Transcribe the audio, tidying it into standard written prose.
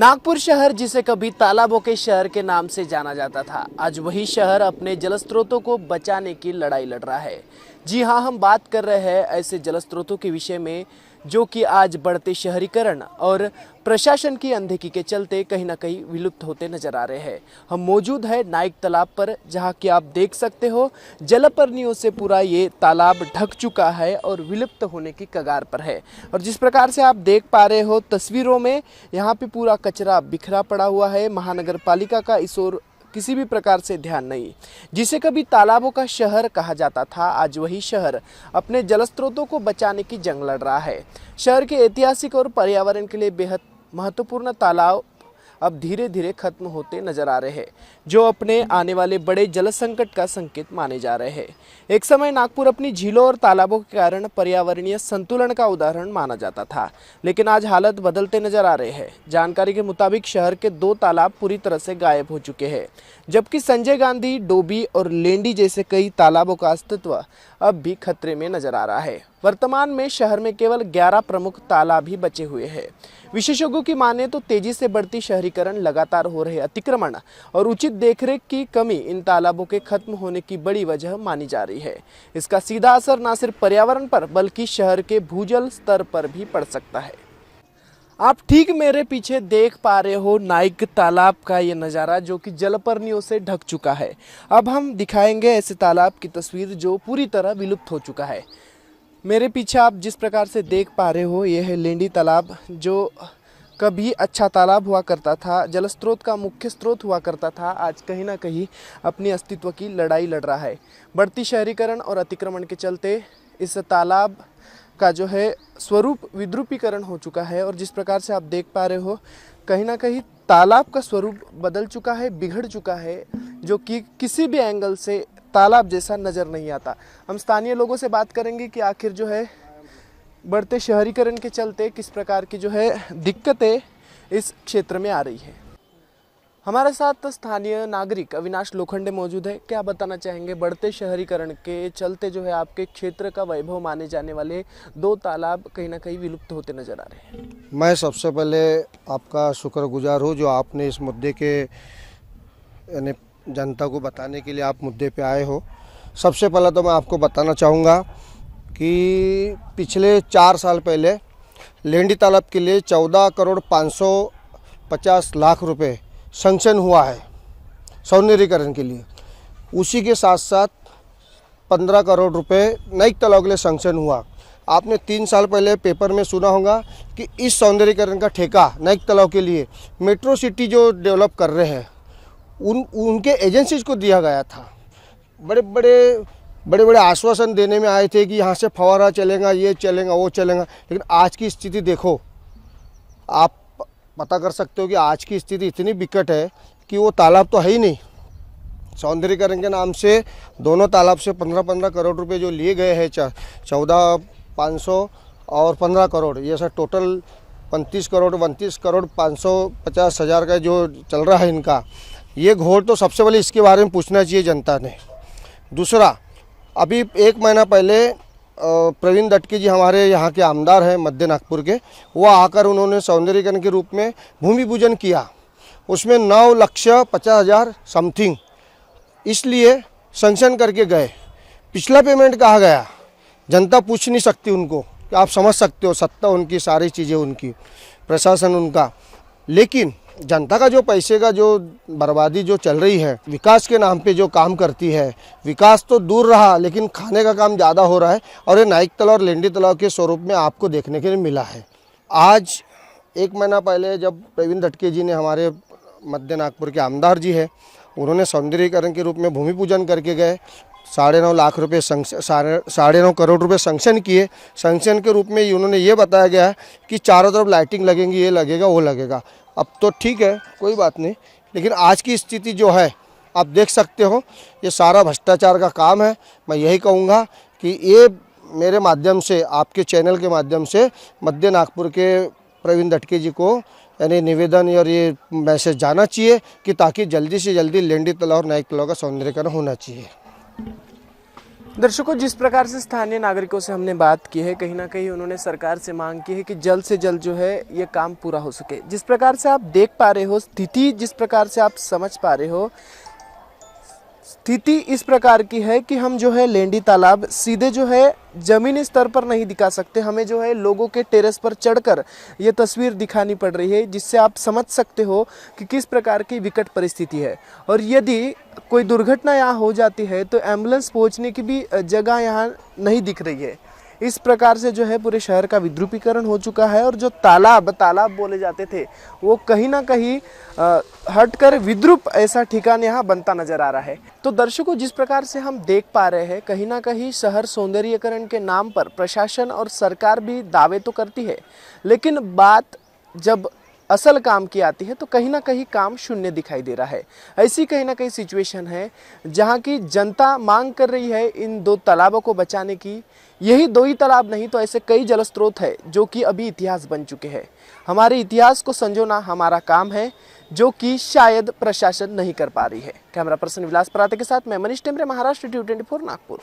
नागपुर शहर, जिसे कभी तालाबों के शहर के नाम से जाना जाता था, आज वही शहर अपने जलस्रोतों को बचाने की लड़ाई लड़ रहा है। जी हाँ, हम बात कर रहे हैं ऐसे जलस्रोतों के विषय में जो कि आज बढ़ते शहरीकरण और प्रशासन की अनदेखी के चलते कहीं ना कहीं विलुप्त होते नजर आ रहे हैं। हम मौजूद है नाइक तालाब पर, जहां कि आप देख सकते हो जलपर्णियों से पूरा ये तालाब ढक चुका है और विलुप्त होने की कगार पर है। और जिस प्रकार से आप देख पा रहे हो तस्वीरों में, यहाँ पे पूरा कचरा बिखरा पड़ा हुआ है। महानगर पालिका का इस ओर किसी भी प्रकार से ध्यान नहीं। जिसे कभी तालाबों का शहर कहा जाता था, आज वही शहर अपने जलस्रोतों को बचाने की जंग लड़ रहा है। शहर के ऐतिहासिक और पर्यावरण के लिए बेहद महत्वपूर्ण तालाब अब धीरे धीरे खत्म होते नजर आ रहे हैं, जो अपने आने वाले बड़े जल संकट का संकेत माने जा रहे हैं। एक समय नागपुर अपनी झीलों और तालाबों के कारण पर्यावरणीय संतुलन का उदाहरण माना जाता था, लेकिन आज हालत बदलते नजर आ रहे हैं। जानकारी के मुताबिक शहर के 2 तालाब पूरी तरह से गायब हो चुके हैं, जबकि संजय गांधी, डोबी और लेंडी जैसे कई तालाबों का अस्तित्व अब भी खतरे में नजर आ रहा है। वर्तमान में शहर में केवल 11 प्रमुख तालाब ही बचे हुए हैं। विशेषज्ञों की माने तो तेजी से बढ़ती शहरीकरण, लगातार हो रहे अतिक्रमण और उचित देखरेख की कमी इन तालाबों के खत्म होने की बड़ी वजह मानी जा रही है। इसका सीधा असर न सिर्फ पर्यावरण पर बल्कि शहर के भूजल स्तर पर भी पड़ सकता है। आप ठीक मेरे पीछे देख पा रहे हो नाइक तालाब का ये नज़ारा, जो कि जलपर्णियों से ढक चुका है। अब हम दिखाएंगे ऐसे तालाब की तस्वीर जो पूरी तरह विलुप्त हो चुका है। मेरे पीछे आप जिस प्रकार से देख पा रहे हो, यह है लेंडी तालाब, जो कभी अच्छा तालाब हुआ करता था, जल स्रोत का मुख्य स्रोत हुआ करता था, आज कहीं ना कहीं अपनी अस्तित्व की लड़ाई लड़ रहा है। बढ़ती शहरीकरण और अतिक्रमण के चलते इस तालाब का जो है स्वरूप विद्रुपीकरण हो चुका है। और जिस प्रकार से आप देख पा रहे हो, कहीं ना कहीं तालाब का स्वरूप बदल चुका है, बिगड़ चुका है, जो कि किसी भी एंगल से तालाब जैसा नज़र नहीं आता। हम स्थानीय लोगों से बात करेंगे कि आखिर जो है बढ़ते शहरीकरण के चलते किस प्रकार की जो है दिक्कतें इस क्षेत्र में आ रही है। हमारे साथ स्थानीय नागरिक अविनाश लोखंडे मौजूद है। क्या बताना चाहेंगे, बढ़ते शहरीकरण के चलते जो है आपके क्षेत्र का वैभव माने जाने वाले 2 तालाब कहीं ना कहीं विलुप्त होते नजर आ रहे हैं। मैं सबसे पहले आपका शुक्रगुजार हूँ जो आपने इस मुद्दे के यानी जनता को बताने के लिए आप मुद्दे पे आए हो। सबसे पहले तो मैं आपको बताना चाहूँगा कि पिछले 4 साल पहले लेंडी तालाब के लिए 14 करोड़ 550 लाख रुपए सैंक्शन हुआ है सौंदर्यीकरण के लिए। उसी के साथ साथ 15 करोड़ रुपए नाइक तालाब के लिए सैंक्शन हुआ। आपने 3 साल पहले पेपर में सुना होगा कि इस सौंदर्यीकरण का ठेका नाइक तालाब के लिए मेट्रो सिटी जो डेवलप कर रहे हैं उनके एजेंसीज को दिया गया था। बड़े बड़े आश्वासन देने में आए थे कि यहाँ से फव्वारा चलेगा, ये चलेगा, वो चलेगा। लेकिन आज की स्थिति देखो, आप पता कर सकते हो कि आज की स्थिति इतनी विकट है कि वो तालाब तो है ही नहीं। सौंदर्यीकरण के नाम से दोनों तालाब से 15-15 करोड़ रुपए जो लिए गए हैं, 14,500 और 15 करोड़, ये सब टोटल 29 करोड़ 550 हज़ार का जो चल रहा है इनका, ये घोर। तो सबसे पहले इसके बारे में पूछना चाहिए जनता ने। दूसरा, अभी 1 महीना पहले प्रवीण दटके जी हमारे यहाँ के आमदार हैं मध्य नागपुर के, वो आकर उन्होंने सौंदर्यीकरण के रूप में भूमि पूजन किया। उसमें 9,50,000 समथिंग इसलिए सैंक्शन करके गए। पिछला पेमेंट कहाँ गया? जनता पूछ नहीं सकती उनको, कि आप समझ सकते हो, सत्ता उनकी, सारी चीज़ें उनकी, प्रशासन उनका। लेकिन जनता का जो पैसे का जो बर्बादी जो चल रही है, विकास के नाम पे जो काम करती है, विकास तो दूर रहा लेकिन खाने का काम ज़्यादा हो रहा है। और ये नाइक तालाब और लेंडी तालाब के स्वरूप में आपको देखने के लिए मिला है। आज 1 महीना पहले जब प्रवीण दटके जी ने, हमारे मध्य नागपुर के आमदार जी है, उन्होंने सौंदर्यीकरण के रूप में भूमि पूजन करके गए। 9.5 लाख रुपये 9.5 करोड़ रुपए सैंक्शन किए। सैंक्शन के रूप में उन्होंने ये बताया गया है कि चारों तरफ लाइटिंग लगेंगी, ये लगेगा, वो लगेगा। अब तो ठीक है, कोई बात नहीं, लेकिन आज की स्थिति जो है आप देख सकते हो, ये सारा भ्रष्टाचार का काम है। मैं यही कहूँगा कि ये मेरे माध्यम से, आपके चैनल के माध्यम से मध्य नागपुर के प्रवीण दटके जी को यानी निवेदन और ये मैसेज जाना चाहिए कि ताकि जल्दी से जल्दी लेंडी तालाब और नाइक तालाब का सौंदर्यीकरण होना चाहिए। दर्शकों, जिस प्रकार से स्थानीय नागरिकों से हमने बात की है, कहीं ना कहीं उन्होंने सरकार से मांग की है कि जल्द से जल्द जो है ये काम पूरा हो सके। जिस प्रकार से आप देख पा रहे हो स्थिति, जिस प्रकार से आप समझ पा रहे हो, स्थिति इस प्रकार की है कि हम जो है लेंडी तालाब सीधे जो है जमीनी स्तर पर नहीं दिखा सकते। हमें जो है लोगों के टेरेस पर चढ़कर ये तस्वीर दिखानी पड़ रही है, जिससे आप समझ सकते हो कि किस प्रकार की विकट परिस्थिति है। और यदि कोई दुर्घटना यहाँ हो जाती है तो एम्बुलेंस पहुँचने की भी जगह यहाँ नहीं दिख रही है। इस प्रकार से जो है पूरे शहर का विद्रुपीकरण हो चुका है और जो तालाब बोले जाते थे वो कहीं ना कहीं हटकर विद्रुप ऐसा ठिकाना यहाँ बनता नजर आ रहा है। तो दर्शकों, जिस प्रकार से हम देख पा रहे हैं, कहीं ना कहीं शहर सौंदर्यीकरण के नाम पर प्रशासन और सरकार भी दावे तो करती है, लेकिन बात जब असल काम की आती है तो कहीं ना कहीं काम शून्य दिखाई दे रहा है। ऐसी कहीं ना कहीं सिचुएशन है जहां की जनता मांग कर रही है इन 2 तालाबों को बचाने की। यही 2 ही तालाब नहीं तो ऐसे कई जल स्रोत है जो कि अभी इतिहास बन चुके हैं। हमारे इतिहास को संजोना हमारा काम है, जो कि शायद प्रशासन नहीं कर पा रही है। कैमरा पर्सन विलास पराते के साथ मैं मनीष टेमरे, महाराष्ट्र T24 नागपुर।